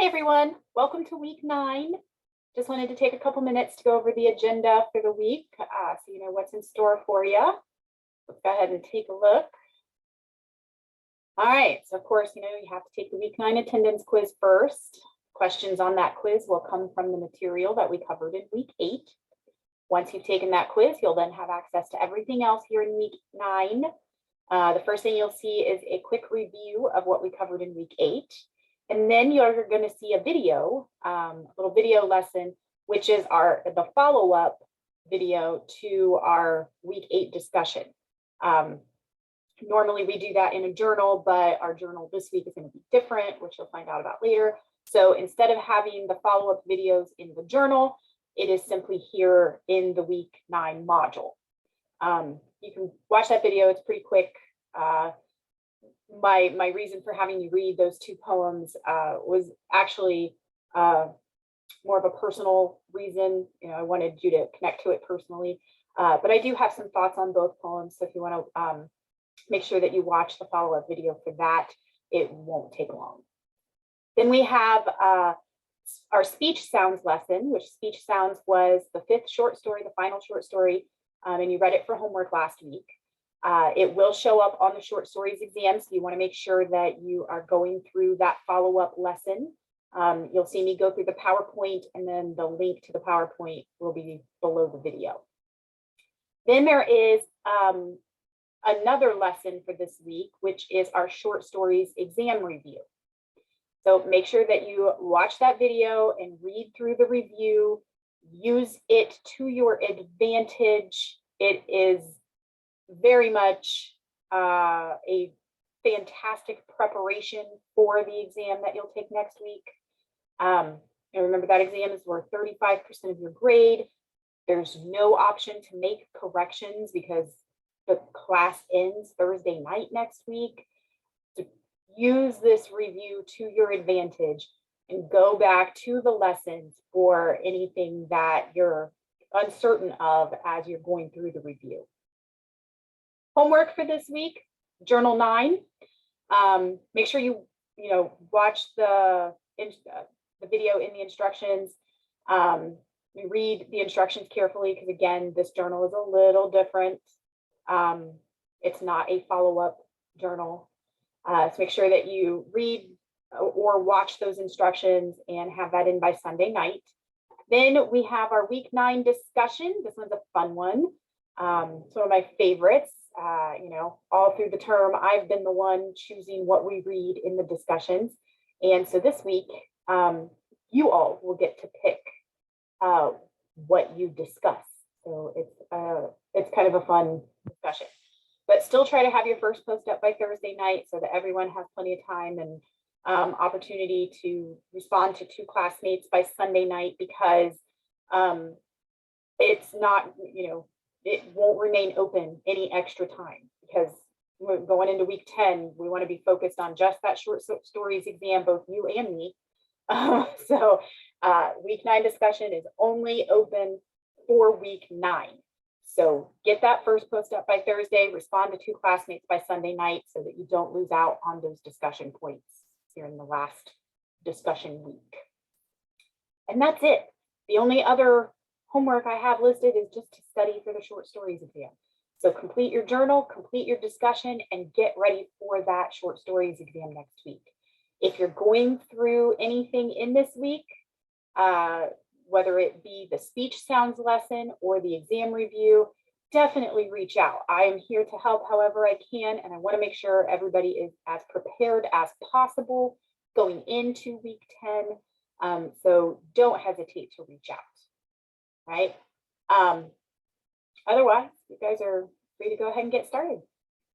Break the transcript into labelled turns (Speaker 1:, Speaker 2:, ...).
Speaker 1: Hey everyone, welcome to week 9. Just wanted to take a couple minutes to go over the agenda for the week so you know what's in store for you. Let's go ahead and take a look. All right, so of course, you have to take the week 9 attendance quiz first. Questions on that quiz will come from the material that we covered in week 8. Once you've taken that quiz, you'll then have access to everything else here in week 9. The first thing you'll see is a quick review of what we covered in week 8. And then you're going to see a video, a little video lesson, which is the follow-up video to our week 8 discussion. Normally we do that in a journal, but our journal this week is going to be different, which you'll find out about later. So instead of having the follow-up videos in the journal, it is simply here in the week 9 module. You can watch that video, it's pretty quick. My reason for having you read those 2 poems was actually more of a personal reason. I wanted you to connect to it personally, but I do have some thoughts on both poems. So if you want to make sure that you watch the follow-up video for that, it won't take long. Then we have our speech sounds lesson, which speech sounds was the 5th short story, the final short story, and you read it for homework last week. It will show up on the short stories exam, so you want to make sure that you are going through that follow-up lesson. You'll see me go through the PowerPoint, and then the link to the PowerPoint will be below the video. Then there is another lesson for this week, which is our short stories exam review. So make sure that you watch that video and read through the review. Use it to your advantage. It is very much a fantastic preparation for the exam that you'll take next week. And remember that exam is worth 35% of your grade. There's no option to make corrections because the class ends Thursday night next week. So use this review to your advantage and go back to the lessons for anything that you're uncertain of as you're going through the review. Homework for this week, Journal 9. Make sure you watch the video in the instructions. You read the instructions carefully because again, this journal is a little different. It's not a follow-up journal. So make sure that you read or watch those instructions and have that in by Sunday night. Then we have our week 9 discussion. This one's a fun one. It's one of my favorites. All through the term, I've been the one choosing what we read in the discussions. And so this week, you all will get to pick what you discuss. So it's kind of a fun discussion. But still try to have your first post up by Thursday night so that everyone has plenty of time and opportunity to respond to 2 classmates by Sunday night, because it's not, it won't remain open any extra time, because we're going into week 10. We want to be focused on just that short stories exam, both you and me. So week 9 discussion is only open for week 9. So get that first post up by Thursday, respond to 2 classmates by Sunday night so that you don't lose out on those discussion points here in the last discussion week. And that's it. The only other homework I have listed is just to study for the short stories exam. So complete your journal, complete your discussion, and get ready for that short stories exam next week. If you're going through anything in this week, whether it be the speech sounds lesson or the exam review, definitely reach out. I am here to help however I can, and I want to make sure everybody is as prepared as possible going into week 10. So don't hesitate to reach out. Right? Otherwise, you guys are free to go ahead and get started.